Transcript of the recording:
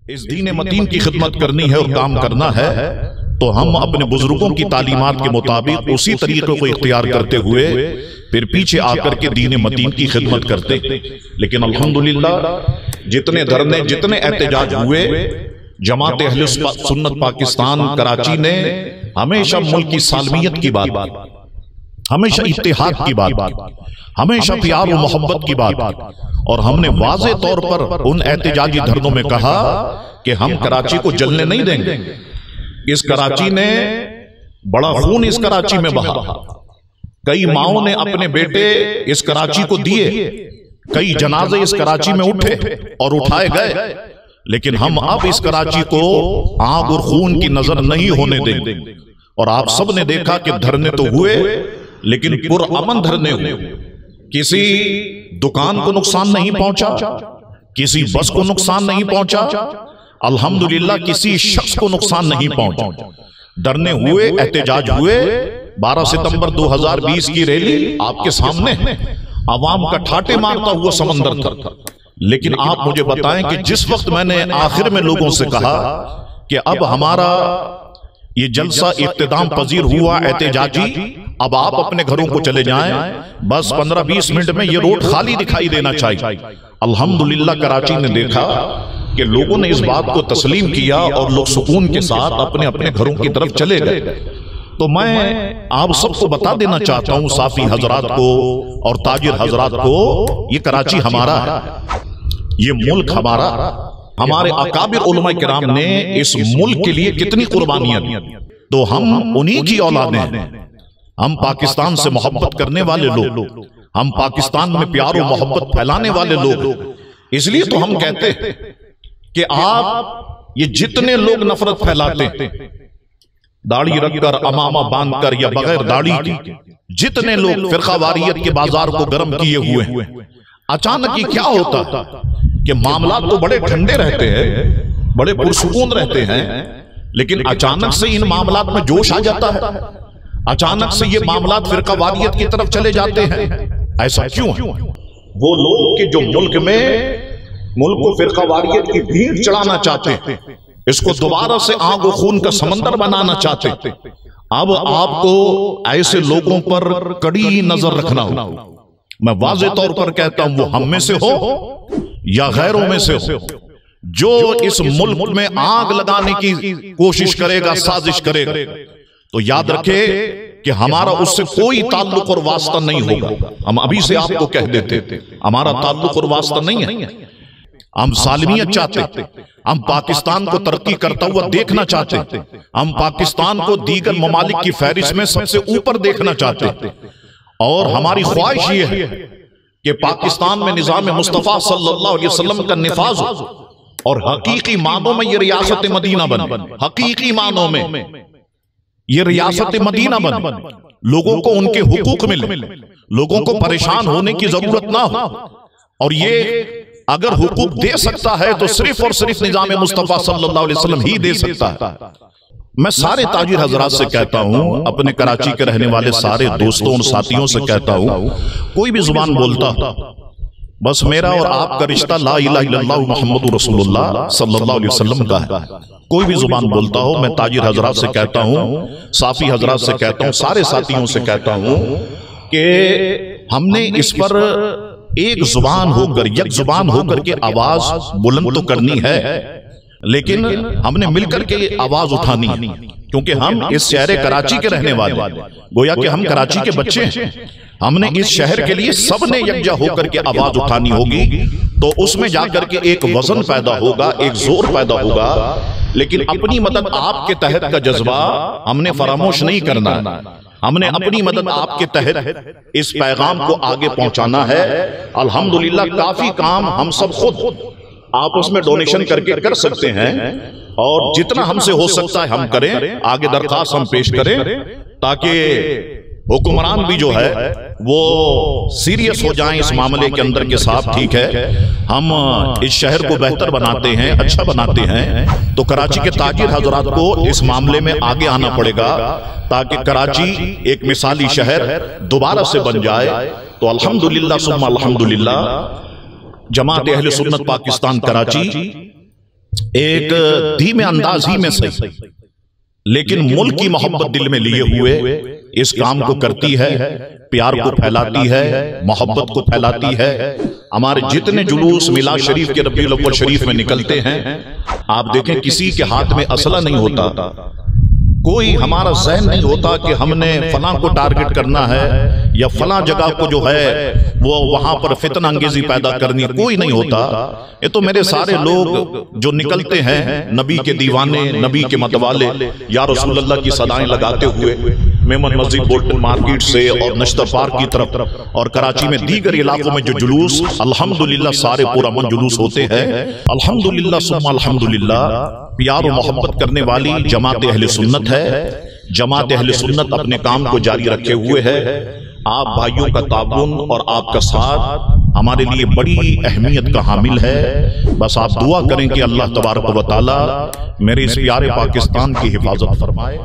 इस दीन मतीन की खिदमत करनी है और काम करना है तो हम अपने बुजुर्गों की तालीमात के मुताबिक उसी तरीके को इख्तियार करते हुए फिर पीछे आकर के दीन मतीन की खिदमत करते। लेकिन अल्हम्दुलिल्लाह जितने धरने जितने एहतजाज हुए, जमात अहले सुन्नत पाकिस्तान कराची ने हमेशा मुल्क की सालमियत की बात, हमेशा इत्तेहाद की बात, हमेशा प्यार और मोहब्बत की बात, और हमने वाज़े तौर पर उन एहतजाजी धरनों में कहा कि हम कराची को जलने नहीं देंगे। इस कराची ने बड़ा खून इस कराची में बहा, कई माओं ने अपने बेटे इस कराची को दिए, कई जनाजे इस कराची में उठे और उठाए गए, लेकिन हम अब इस कराची को आग और खून की नजर नहीं होने देंगे। और आप सब ने देखा कि धरने तो हुए लेकिन पुरअमन धरने हुए, किसी दुकान को नुकसान नहीं पहुंचा, किसी बस को नुकसान नहीं पहुंचा, अल्हम्दुलिल्लाह किसी शख्स को नुकसान नहीं पहुंचा। धरने हुए, एहतजाज हुए। 12 सितंबर 2020 की रैली आपके सामने है, आवाम का ठाटे मारता हुआ समंदर था। लेकिन आप मुझे बताएं कि जिस वक्त मैंने आखिर में लोगों से कहा कि अब हमारा ये जलसा इख्तिताम पजीर हुआ एहतजाजी, अब आप अपने घरों को चले जाएं, बस 15-20 मिनट में ये रोड खाली दिखाई देना चाहिए। अल्हम्दुलिल्लाह कराची ने देखा कि लोगों ने इस बात को तस्लीम किया और लोग सुकून के साथ अपने अपने घरों की तरफ चले गए। तो मैं आप सबको बता देना चाहता हूं, साफी हजरात को और ताजिर हजरात को, ये कराची हमारा है, ये मुल्क हमारा। हमारे अकाबिर उलमा किराम ने इस मुल्क के लिए कितनी कुर्बानियां दी, तो हम उन्हीं की औलादें हैं। हम पाकिस्तान से मोहब्बत करने वाले लोग, हम पाकिस्तान में प्यार और मोहब्बत फैलाने वाले लोग। इसलिए तो हम कहते हैं कि आप ये जितने लोग नफरत फैलाते हैं, दाढ़ी रखकर, अमामा बांधकर या बगैर दाढ़ी के, जितने लोग फिरकावारियत के बाजार को गर्म किए हुए हैं, अचानक ही क्या होता कि मामला तो बड़े ठंडे रहते हैं, बड़े पुरसुकून रहते हैं, लेकिन अचानक से इन मामलात में जोश आ जाता है, अचानक से ये मामलात फिरकावारियत की तरफ चले जाते हैं। ऐसा क्यों है? वो लोग के जो मुल्क को फिरकावारियत की भीड़ चढ़ाना चाहते हैं, इसको दोबारा से आग और खून का समंदर बनाना चाहते हैं। अब आपको ऐसे लोगों पर कड़ी नजर रखना होगा। मैं वाज़े तौर पर कहता हूं, वो हम में से हो या गैरों में से हो, जो इस मुल्क में आग लगाने की कोशिश करेगा, साजिश करेगा, तो याद रखे कि हमारा उससे कोई ताल्लुक और वास्ता नहीं होगा। हम अभी से आपको कह देते, हमारा ताल्लुक और वास्ता नहीं है। हम सालमियत चाहते, हम पाकिस्तान को तरक्की करता हुआ देखना चाहते, हम पाकिस्तान को दीगर ममालिक की फहरिस्त में सबसे ऊपर देखना चाहते, और हमारी ख्वाहिश ये है कि पाकिस्तान में निज़ाम मुस्तफ़ा सल्लल्लाहु अलैहि वसल्लम का निफाज हो और हकीकी मानों में ये रियासत मदीना बने, हकीकी मानों में ये रियासत मदीना बने, लोगों को उनके हुकूक मिले, लोगों को परेशान होने की जरूरत ना हो। और ये अगर हुकूक दे सकता है तो सिर्फ और सिर्फ निज़ाम मुस्तफ़ा सल्लल्लाहु अलैहि वसल्लम ही दे सकता है। मैं सारे ताजिर हजरात से कहता हूं, अपने कराची के रहने वाले सारे दोस्तों और साथियों से कहता हूं, कोई भी जुबान बोलता, बस मेरा और आपका रिश्ता ला इलाहा इल्लल्लाह मुहम्मदुर रसूलुल्लाह सल्लल्लाहु अलैहि वसल्लम का है। कोई भी जुबान बोलता हो, मैं ताजिर हजरात से कहता हूं, साफी हजरात से कहता हूं, सारे साथियों से कहता हूं कि हमने इस पर एक जुबान होकर, एक जुबान होकर के आवाज बुलंद तो करनी है, लेकिन हमने मिलकर के आवाज उठानी है, क्योंकि हम इस शहर कराची के रहने वाले, गोया कि हम कराची के बच्चे हैं। हमने इस शहर के लिए सबने यकजा होकर के आवाज उठानी होगी, तो उसमें जाकर के एक वजन पैदा होगा, एक जोर पैदा होगा। लेकिन अपनी मदद आपके तहत का जज्बा हमने फरामोश नहीं करना है। हमने अपनी मदद आपके तहत इस पैगाम को आगे पहुंचाना है। अल्हम्दुलिल्लाह काफी काम हम सब खुद आपस में डोनेशन करके कर सकते हैं, और जितना हमसे हो सकता है हम करें, आगे दरखास्त हम पेश करें, ताकि हुक्मरान भी जो है वो सीरियस हो जाएं इस मामले के अंदर के साथ। ठीक है, हम इस शहर को बेहतर बनाते हैं, अच्छा बनाते हैं, तो कराची के ताजिर हजरात को इस मामले में आगे आना पड़ेगा, ताकि कराची एक मिसाली शहर दोबारा से बन जाए। तो अल्हम्दुलिल्लाह सुम्मा अल्हम्दुलिल्लाह, जमात अहले सुन्नत पाकिस्तान कराची एक धीमे अंदाज ही में सही, लेकिन मुल्क की मोहब्बत दिल में लिए हुए इस काम को करती है, प्यार को फैलाती है, मोहब्बत को फैलाती है। हमारे जितने जुलूस मिलाद शरीफ के रबीउल अव्वल शरीफ में निकलते हैं, आप देखें किसी के हाथ में असला नहीं होता, कोई हमारा ज़हन नहीं होता कि हमने फलां को टारगेट करना है या फलां जगह को जो है वो वहां पर फितना अंगेजी पैदा करनी, कोई नहीं होता। ये तो मेरे सारे लोग जो निकलते हैं नबी के दीवाने, नबी के मतवाले, या रसूलुल्लाह की सदाएं लगाते हुए मेमन मस्जिद बोल्टन मार्केट से और नश्तर पार्क की तरफ और कराची में दीगर इलाकों में जो जुलूस अल्हम्दुलिल्लाह सारे पुरअमन जुलूस होते हैं, अल्हम्दुलिल्लाह सुम्मा अल्हम्दुलिल्लाह, प्यार और मोहब्बत करने वाली जमात अहले सुन्नत है। जमात अहले सुन्नत अपने काम को जारी रखे हुए है। आप भाइयों का ताबुन और आपका साथ हमारे लिए बड़ी अहमियत का हामिल है। बस आप दुआ करें कि अल्लाह तबारक व तआला मेरे इस प्यारे पाकिस्तान की हिफाजत फरमाए।